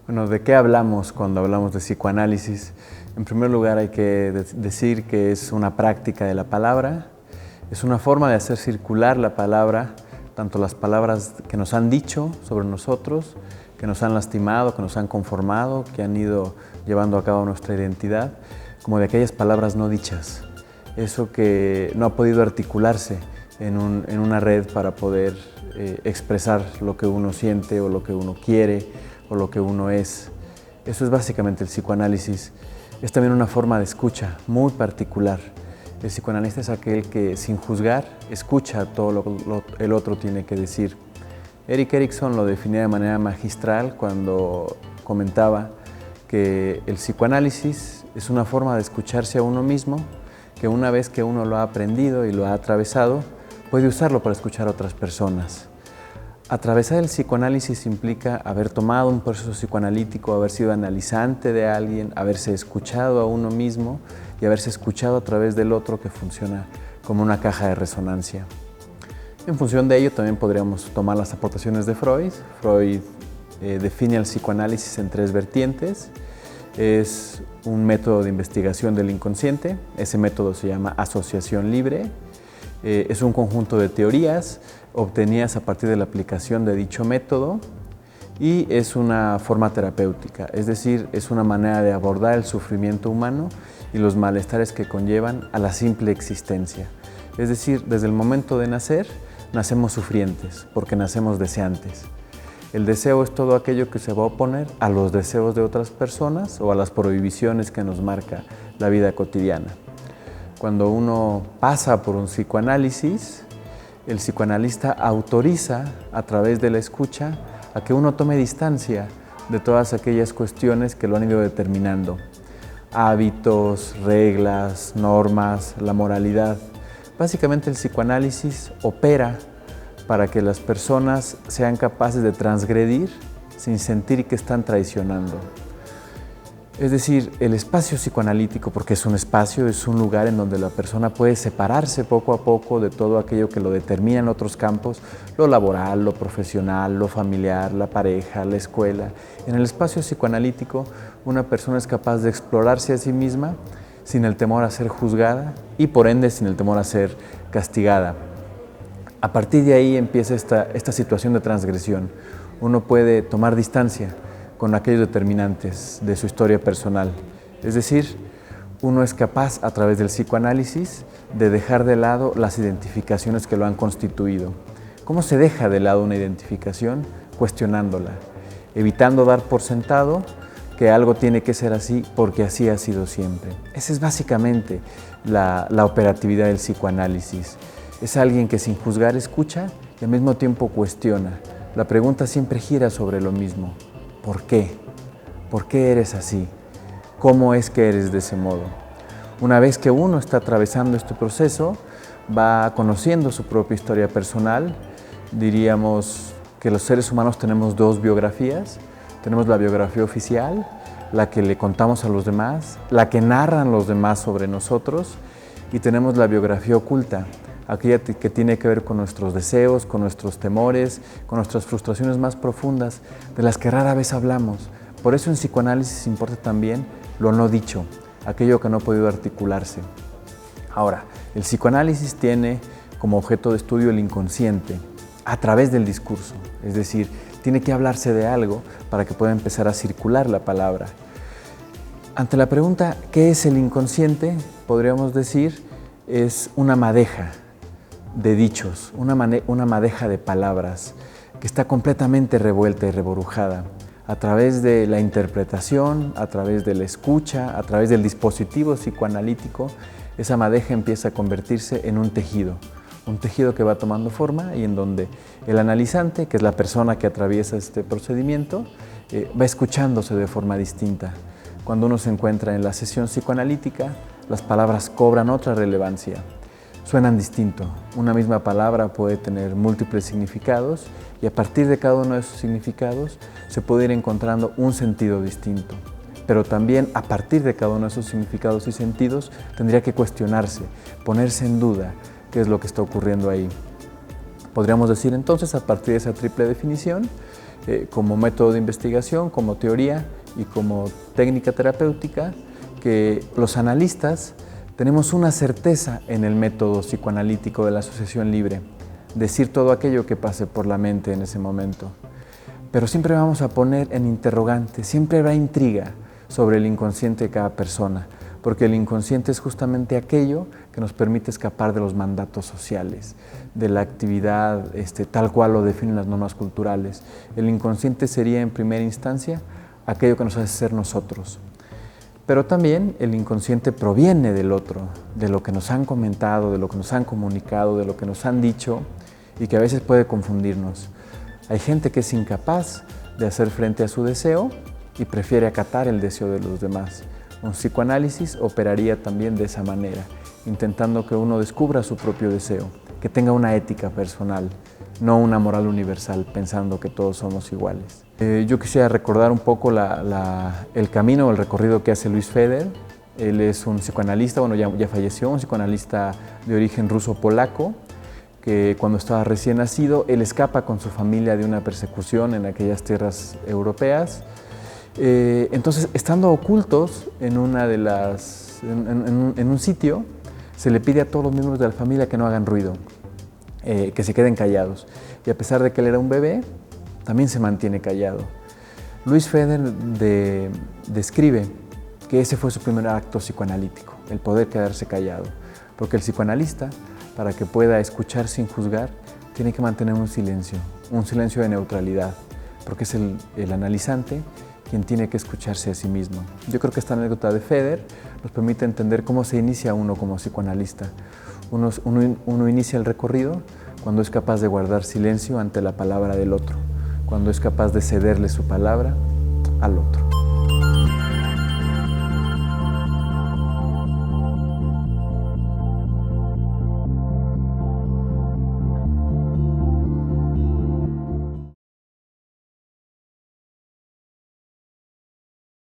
Bueno, ¿de qué hablamos cuando hablamos de psicoanálisis? En primer lugar, hay que decir que es una práctica de la palabra, es una forma de hacer circular la palabra, tanto las palabras que nos han dicho sobre nosotros, que nos han lastimado, que nos han conformado, que han ido llevando a cabo nuestra identidad, como de aquellas palabras no dichas, eso que no ha podido articularse en una red para poder expresar lo que uno siente o lo que uno quiere o lo que uno es. Eso es básicamente el psicoanálisis. Es también una forma de escucha muy particular. El psicoanalista es aquel que, sin juzgar, escucha todo lo que el otro tiene que decir. Erik Erikson lo definía de manera magistral cuando comentaba que el psicoanálisis es una forma de escucharse a uno mismo, que una vez que uno lo ha aprendido y lo ha atravesado, puede usarlo para escuchar a otras personas. Atravesar el psicoanálisis implica haber tomado un proceso psicoanalítico, haber sido analizante de alguien, haberse escuchado a uno mismo y haberse escuchado a través del otro, que funciona como una caja de resonancia. En función de ello también podríamos tomar las aportaciones de Freud. Freud define el psicoanálisis en 3 vertientes. Es un método de investigación del inconsciente, ese método se llama asociación libre. Es un conjunto de teorías obtenidas a partir de la aplicación de dicho método y es una forma terapéutica, es decir, es una manera de abordar el sufrimiento humano y los malestares que conllevan a la simple existencia. Es decir, desde el momento de nacer, nacemos sufrientes porque nacemos deseantes. El deseo es todo aquello que se va a oponer a los deseos de otras personas o a las prohibiciones que nos marca la vida cotidiana. Cuando uno pasa por un psicoanálisis, el psicoanalista autoriza a través de la escucha a que uno tome distancia de todas aquellas cuestiones que lo han ido determinando. Hábitos, reglas, normas, la moralidad. Básicamente el psicoanálisis opera para que las personas sean capaces de transgredir sin sentir que están traicionando. Es decir, el espacio psicoanalítico, porque es un espacio, es un lugar en donde la persona puede separarse poco a poco de todo aquello que lo determina en otros campos, lo laboral, lo profesional, lo familiar, la pareja, la escuela. En el espacio psicoanalítico, una persona es capaz de explorarse a sí misma sin el temor a ser juzgada y por ende sin el temor a ser castigada. A partir de ahí empieza esta situación de transgresión. Uno puede tomar distancia con aquellos determinantes de su historia personal. Es decir, uno es capaz, a través del psicoanálisis, de dejar de lado las identificaciones que lo han constituido. ¿Cómo se deja de lado una identificación? Cuestionándola, evitando dar por sentado que algo tiene que ser así porque así ha sido siempre. Esa es básicamente la operatividad del psicoanálisis. Es alguien que sin juzgar escucha y al mismo tiempo cuestiona. La pregunta siempre gira sobre lo mismo. ¿Por qué? ¿Por qué eres así? ¿Cómo es que eres de ese modo? Una vez que uno está atravesando este proceso, va conociendo su propia historia personal. Diríamos que los seres humanos tenemos 2 biografías. Tenemos la biografía oficial, la que le contamos a los demás, la que narran los demás sobre nosotros, y tenemos la biografía oculta, aquella que tiene que ver con nuestros deseos, con nuestros temores, con nuestras frustraciones más profundas, de las que rara vez hablamos. Por eso en psicoanálisis importa también lo no dicho, aquello que no ha podido articularse. Ahora, el psicoanálisis tiene como objeto de estudio el inconsciente a través del discurso, es decir, tiene que hablarse de algo para que pueda empezar a circular la palabra. Ante la pregunta, ¿qué es el inconsciente? Podríamos decir, es una madeja de dichos, una madeja de palabras que está completamente revuelta y reborujada. A través de la interpretación, a través de la escucha, a través del dispositivo psicoanalítico, esa madeja empieza a convertirse en un tejido que va tomando forma y en donde el analizante, que es la persona que atraviesa este procedimiento, va escuchándose de forma distinta. Cuando uno se encuentra en la sesión psicoanalítica, las palabras cobran otra relevancia. Suenan distinto. Una misma palabra puede tener múltiples significados y a partir de cada uno de esos significados se puede ir encontrando un sentido distinto. Pero también a partir de cada uno de esos significados y sentidos tendría que cuestionarse, ponerse en duda qué es lo que está ocurriendo ahí. Podríamos decir entonces, a partir de esa triple definición, como método de investigación, como teoría y como técnica terapéutica, que los analistas tenemos una certeza en el método psicoanalítico de la asociación libre, decir todo aquello que pase por la mente en ese momento. Pero siempre vamos a poner en interrogante, siempre habrá intriga sobre el inconsciente de cada persona, porque el inconsciente es justamente aquello que nos permite escapar de los mandatos sociales, de la actividad tal cual lo definen las normas culturales. El inconsciente sería en primera instancia aquello que nos hace ser nosotros. Pero también el inconsciente proviene del otro, de lo que nos han comentado, de lo que nos han comunicado, de lo que nos han dicho y que a veces puede confundirnos. Hay gente que es incapaz de hacer frente a su deseo y prefiere acatar el deseo de los demás. Un psicoanálisis operaría también de esa manera, intentando que uno descubra su propio deseo, que tenga una ética personal, no una moral universal, pensando que todos somos iguales. Yo quisiera recordar un poco el camino o el recorrido que hace Louis Feder. Él es un psicoanalista, bueno, ya falleció, un psicoanalista de origen ruso-polaco, que cuando estaba recién nacido, él escapa con su familia de una persecución en aquellas tierras europeas. Entonces, estando ocultos en un sitio, se le pide a todos los miembros de la familia que no hagan ruido, que se queden callados. Y a pesar de que él era un bebé, también se mantiene callado. Louis Feder describe que ese fue su primer acto psicoanalítico, el poder quedarse callado. Porque el psicoanalista, para que pueda escuchar sin juzgar, tiene que mantener un silencio de neutralidad, porque es el analizante quien tiene que escucharse a sí mismo. Yo creo que esta anécdota de Feder nos permite entender cómo se inicia uno como psicoanalista. Uno inicia el recorrido cuando es capaz de guardar silencio ante la palabra del otro, cuando es capaz de cederle su palabra